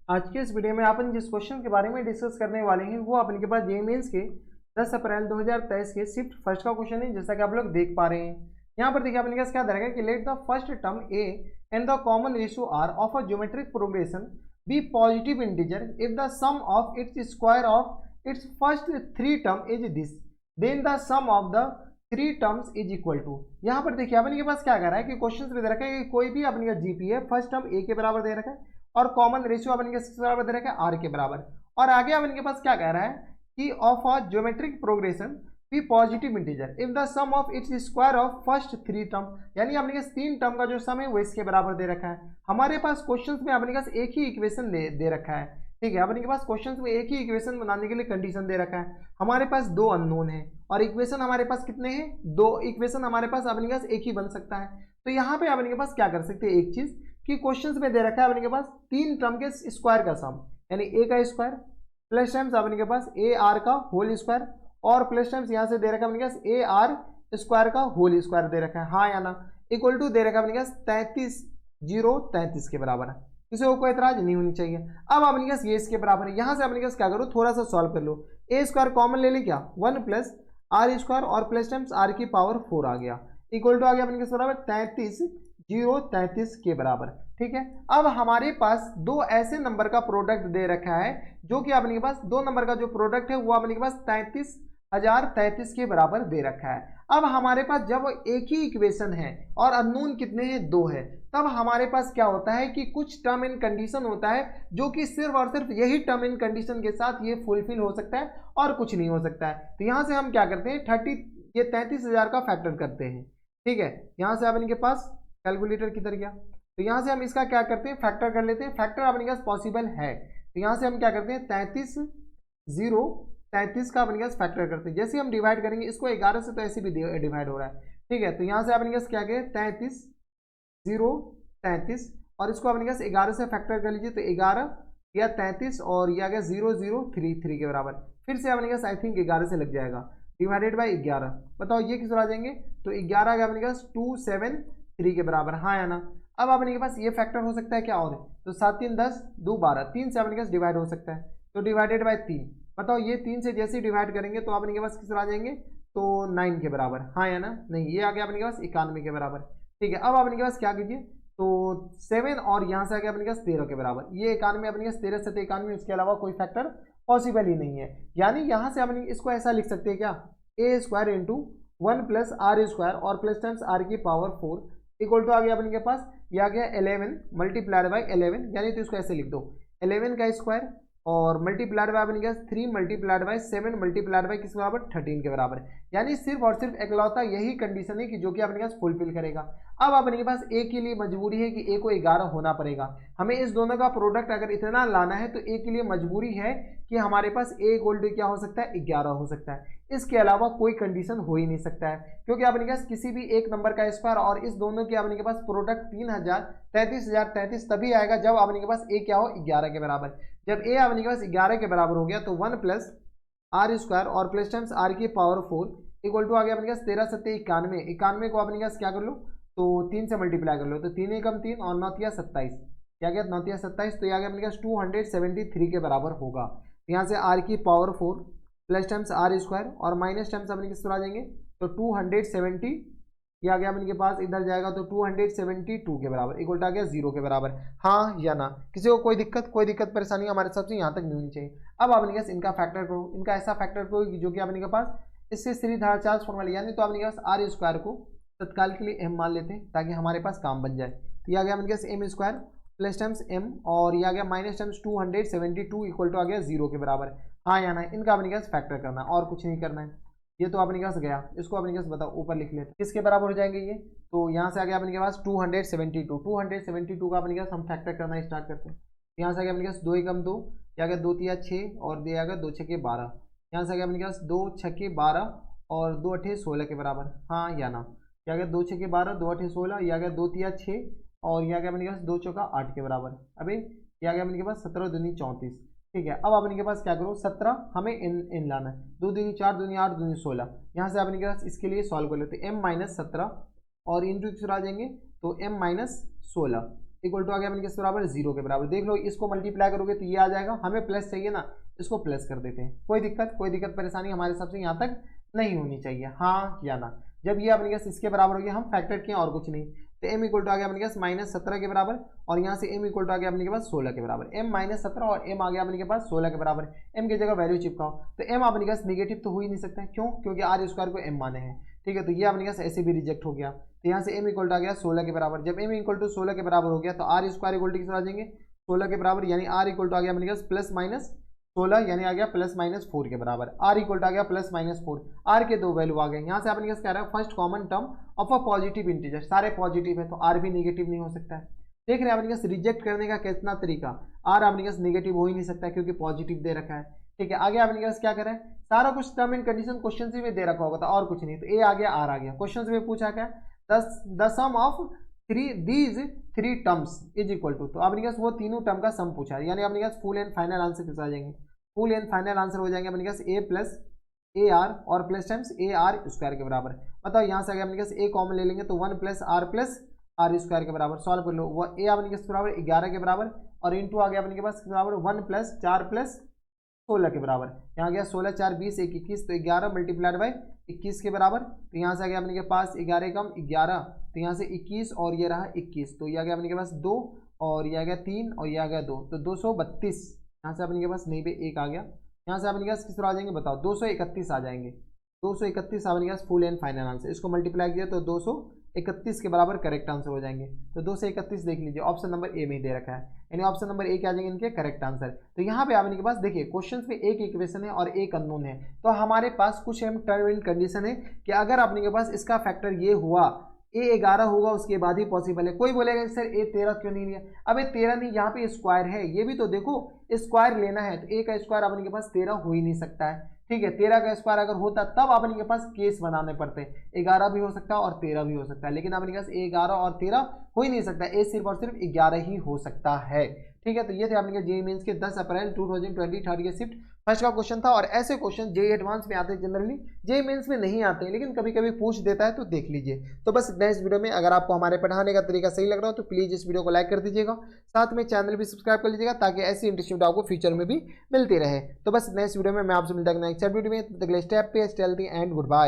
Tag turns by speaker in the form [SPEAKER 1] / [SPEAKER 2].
[SPEAKER 1] आज के इस वीडियो में अपन जिस क्वेश्चन के बारे में डिस्कस करने वाले हैं वो अपन के पास जेईई मेंस के 10 अप्रैल 2023 के शिफ्ट फर्स्ट का क्वेश्चन है, जैसा कि आप लोग देख पा रहे हैं। यहाँ पर देखिए अपने पास क्या दे रखा है कि let the first term a and the common ratio r of a geometric progression be positive integer if the sum of its square of its first three term is this, then the sum of the three terms is equal to. यहाँ पर देखिए अपने के पास क्या कर रहा है कि क्वेश्चन में दे रखा है कि कोई भी अपने का जीपी है फर्स्ट टर्म ए के बराबर दे रखा है और कॉमन रेशियो अपन के बराबर दे रखा है आर के बराबर, और आगे अपन के पास क्या कह रहा है कि of a geometric progression be positive integer if the sum of its square of first three term, यानी अपने पास तीन टर्म का जो सम है वो इसके बराबर दे रखा है। हमारे पास क्वेश्चंस में अपने पास एक ही इक्वेशन दे रखा है, ठीक है। अपने के पास क्वेश्चंस में एक ही इक्वेशन बनाने के लिए कंडीशन दे रखा है। हमारे पास दो अननोन है और इक्वेशन हमारे पास कितने हैं, दो इक्वेशन हमारे पास अपने पास एक ही बन सकता है। तो यहाँ पे अपने के पास क्या कर सकते हैं, एक चीज कि क्वेश्चंस में दे रखा है अपने के पास तीन टर्म के स्क्वायर का सम, यानी ए का स्क्वायर प्लस टाइम्स अपने के पास ए आर का होल स्क्वायर और प्लस टाइम्स यहाँ से दे रखा है अपने के पास ए आर स्क्वायर का होल स्क्वायर दे रखा है, हाँ या ना, इक्वल टू दे रखा है अपने के पास 33 के बराबर है। किसी को कोई एतराज नहीं होनी चाहिए। अब अपने पास ये इसके बराबर है, यहाँ से अपने पास क्या करो, थोड़ा सा सॉल्व कर लो। ए स्क्वायर कॉमन ले ले, क्या 1 प्लस आर स्क्वायर और प्लस टाइम्स आर की पावर 4 आ गया, इक्वल टू आ गया अपने के बराबर 33 के बराबर, ठीक है। अब हमारे पास दो ऐसे नंबर का प्रोडक्ट दे रखा है जो कि अपने के पास दो नंबर का जो प्रोडक्ट है वो अपने के पास 33,033 के बराबर दे रखा है। अब हमारे पास जब एक ही इक्वेशन है और अननोन कितने हैं, दो है, तब हमारे पास क्या होता है कि कुछ टर्म इन कंडीशन होता है जो कि सिर्फ और सिर्फ यही टर्म इन कंडीशन के साथ ये फुलफिल हो सकता है और कुछ नहीं हो सकता है। तो यहाँ से हम क्या करते हैं, 33,000 का फैक्टर करते हैं, ठीक है। यहाँ से अपने के पास कैलकुलेटर किधर गया, तो यहाँ से हम इसका क्या करते हैं, फैक्टर कर लेते हैं। फैक्टर अपने पास पॉसिबल है, तो यहाँ से हम क्या करते हैं 33 का अपने पास फैक्टर करते हैं। जैसे हम डिवाइड करेंगे इसको 11 से, तो ऐसे भी डिवाइड हो रहा है, ठीक है। तो यहाँ से अपने पास क्या करें 33 और इसको अपने पास 11 से फैक्टर कर लीजिए, तो 11 या 33 और यह आ गया 0033 के बराबर। फिर से अपने पास आई थिंक 11 से लग जाएगा, डिवाइडेड बाई 11, बताओ ये किस तरह आ जाएंगे, तो 11 आ गया अपने पास 273 के बराबर, हाँ या ना। अब अपने के पास ये फैक्टर हो सकता है क्या, और तो 7 3 10 2 12, 3 से अपने के पास डिवाइड हो सकता है, तो डिवाइडेड बाई 3, बताओ ये 3 से जैसे ही डिवाइड करेंगे तो अपने के पास किस तरह आ जाएंगे, तो 9 के बराबर, हाँ या ना, नहीं ये आ गया अपने के पास 91 के बराबर, ठीक है। अब अपने के पास क्या कीजिए, तो 7 और यहाँ से आ गया अपने के पास 13 के बराबर, ये 91 अपने के पास 13 से 91, इसके अलावा कोई फैक्टर पॉसिबल ही नहीं है। यानी यहाँ से अपने इसको ऐसा लिख सकते हैं क्या, a square into 1 plus r square और प्लस टाइम्स आर की पावर 4 इक्वल टू आ गया अपने के पास, यह आ गया 11 मल्टीप्लाइड बाई 11, यानी तो इसको ऐसे लिख दो 11 का स्क्वायर और मल्टीप्लाइड बाय अपने 3 मल्टीप्लाइड बाय 7 मल्टीप्लाइड बाय किस बराबर 13 के बराबर। यानी सिर्फ और सिर्फ एकलौता यही कंडीशन है कि जो कि अपने पास फुलफिल करेगा। अब अपने के पास ए के लिए मजबूरी है कि ए को 11 होना पड़ेगा, हमें इस दोनों का प्रोडक्ट अगर इतना लाना है तो ए के लिए मजबूरी है कि हमारे पास ए इक्वल टू क्या हो सकता है, 11 हो सकता है। इसके अलावा कोई कंडीशन हो ही नहीं सकता है, क्योंकि अपने पास किसी भी एक नंबर का स्क्वायर और इस दोनों के अपने के पास प्रोडक्ट 33,033 तभी आएगा जब अपने के पास ए क्या हो, 11 के बराबर। जब ए अपने के पास 11 के बराबर हो गया तो 1 प्लस आर स्क्वायर और प्लस टाइम्स आर की पावर 4 इक्वल टू आ गया अपने पास 13 7 91, 91 को अपने पास क्या कर लो, तो 3 से मल्टीप्लाई कर लो, तो 3 एकम 3 और 9 तिया 27, क्या गया 9 तिया 27, तो यह आ गया अपने पास 273 के बराबर होगा। यहाँ से आर की power 4 plus times r square और माइनस टाइम्स अपने किस तरह आ जाएंगे, तो 270, ये आ गया अपने के पास इधर जाएगा तो 272 के बराबर, इक्वल आ गया 0 के बराबर, हाँ या ना। किसी को कोई दिक्कत परेशानी हमारे सबसे यहाँ तक नहीं होनी चाहिए। अब अपने पास इनका फैक्टर करो, इनका ऐसा फैक्टर करो जो कि अपने के पास इससे सीधा चार्ज फॉर्मूला, यानी तो अपने के पास आर स्क्वायर को तत्काल के लिए एम मान लेते हैं ताकि हमारे पास काम बन जाए। तो यह आ गया अपने पास m square plus times m और यह आ गया माइनस टाइम्स 272 इक्वल टू आ गया 0 के बराबर, हाँ या ना। इनका अपने पास फैक्टर करना और कुछ नहीं करना है। ये तो अपने पास गया, इसको अपने पास बताओ ऊपर लिख लेते हैं किसके बराबर हो जाएंगे ये, तो यहाँ से आ गया अपने के पास 272 का अपने पास हम फैक्टर करना स्टार्ट करते हैं। यहाँ से आ गया अपने पास 2 एकम 2, क्या गया 2 तिया 6 और दे आ गया 2 छके 12, यहाँ से आ गया अपने पास 2 छके 12 और 2 अठे 16 के बराबर, हाँ या ना। क्या गया 2 छके 12 2 अठे 16, यह आ गया 2 तिया 6 और यह आ गया अपने पास 2 चौका 8 के बराबर, अभी यह आ गया अपने के पास 17 दूनी 34, ठीक है। अब अपने के पास क्या करो 17 हमें इन लाना है, 2 दूनी 4 दूनी 8 दूनी 16, यहाँ से अपने के पास इसके लिए सॉल्व कर लेते हैं m-17 और इंटू किस आ जाएंगे, तो m-16 इक्वल टू आ गया अपने किस बराबर 0 के बराबर। देख लो इसको मल्टीप्लाई करोगे तो ये आ जाएगा, हमें प्लस चाहिए ना, इसको प्लस कर देते हैं। कोई दिक्कत परेशानी हमारे हिसाब से यहाँ तक नहीं होनी चाहिए, हाँ या ना। जब ये अपने पास इसके बराबर हो गया, हम फैक्टर किए और कुछ नहीं, तो m इक्वल टू आ गया अपने पास -17 के बराबर, और यहाँ से m इक्वल टू आ गया अपने के पास 16 के बराबर। m -17 और m आ गया अपने के पास 16 के बराबर। m की जगह वैल्यू चिपकाओ, तो m अपने पास निगेटिव तो हो ही नहीं सकता है, क्यों? क्योंकि आर स्क्वायर को m माने हैं, ठीक है। तो ये अपने पास ऐसे भी रिजेक्ट हो गया, तो यहाँ से m इक्वल टू आ गया 16 के बराबर। जब m इक्वल टू 16 के बराबर हो गया तो आर स्क्वायर इक्वल टू किस आ जाएंगे 16 के बराबर, यानी r इक्वल टू आ गया अपने पास +-16, यानी आ गया +-4 के बराबर। r इक्वल टू आ गया +-4, r के दो वैल्यू आ गए। यहाँ से अपने पास क्या रहा है, first common term of a positive integer, सारे पॉजिटिव है तो r भी निगेटिव नहीं हो सकता है। देख रहे हैं अपने पास रिजेक्ट करने का कितना तरीका, r अपने पास निगेटिव हो ही नहीं सकता है क्योंकि पॉजिटिव दे रखा है, ठीक है। आगे अपने पास क्या करें, सारा कुछ टर्म एंड कंडीशन क्वेश्चन से भी दे रखा होगा था और कुछ नहीं, तो a आ गया r आ गया। क्वेश्चन से भी पूछा क्या, the sum of these 3 terms is equal to, तो अपने पास वो तीनों टर्म का सम पूछा है, यानी अपने पास फुल एंड फाइनल आंसर किस आ जाएंगे, फुल एंड फाइनल आंसर हो जाएंगे अपने पास a प्लस ए आर और plus times A R square के बराबर। बताओ यहाँ से अगर अपने पास a कॉमन ले लेंगे तो 1 प्लस आर स्क्वायर के बराबर, सॉल्व कर लो। वो a अपने के बराबर 11 के बराबर, और इंटू आ गया अपने के पास बराबर 1 प्लस 4 प्लस 16 के बराबर। यहाँ गया 16 4 20 1 21, तो 11 मल्टीप्लाइड बाई 21 के बराबर। तो यहाँ से आ गया अपने के पास 11 कम 11, तो यहाँ से 21 और ये रहा 21, तो ये आ गया अपने के पास 2 और ये आ गया 3 और ये आ गया 2, तो 232। यहाँ से अपने के पास नहीं पे 1 आ गया, यहाँ से अपने के पास किस तरह आ जाएंगे बताओ, 231 आ जाएंगे। 231 अपने के पास फुल एंड फाइनल आंसर, इसको मल्टीप्लाई किया तो 231 के बराबर करेक्ट आंसर हो जाएंगे। तो 231 देख लीजिए, ऑप्शन नंबर ए में ही दे रखा है, यानी ऑप्शन नंबर ए क्या आ जाएंगे इनके करेक्ट आंसर। तो यहाँ पे आपने के पास देखिए क्वेश्चंस में एक इक्वेशन है और एक अननोन है, तो हमारे पास कुछ टर्म एंड कंडीशन है कि अगर आपने के पास इसका फैक्टर ये हुआ a11 होगा उसके बाद ही पॉसिबल है। कोई बोलेगा सर a13 क्यों नहीं लिया, अब a13 नहीं, यहाँ पे स्क्वायर है, ये भी तो देखो स्क्वायर लेना है, तो a का स्क्वायर अपने के पास 13 हो ही नहीं सकता है, ठीक है। 13 का स्क्वायर अगर होता तब अपने के पास केस बनाने पड़ते, 11 भी हो सकता है और 13 भी हो सकता है, लेकिन अपने के पास 11 और 13 हो ही नहीं सकता, a सिर्फ और सिर्फ 11 ही हो सकता है, ठीक है। तो ये थे अपने के जेईई मेंस के 10 अप्रैल 2020 थर्ड ईयर शिफ्ट फर्स्ट का क्वेश्चन था। और ऐसे क्वेश्चन जेईई एडवांस में आते हैं, जनरली जेईई मेंस में नहीं आते हैं, लेकिन कभी कभी पूछ देता है, तो देख लीजिए। तो बस नेक्स्ट वीडियो में अगर आपको हमारे पढ़ाने का तरीका सही लग रहा हो तो प्लीज़ इस वीडियो को लाइक कर दीजिएगा, साथ में चैनल भी सब्सक्राइब कर लीजिएगा ताकि ऐसी इंटरेस्टिंग वीडियो आपको फ्यूचर में भी मिलती रहे। तो बस नेक्स्ट वीडियो में मैं आपसे मिलता हूं नेक्स्ट वीडियो में, stay happy stay healthy and good bye.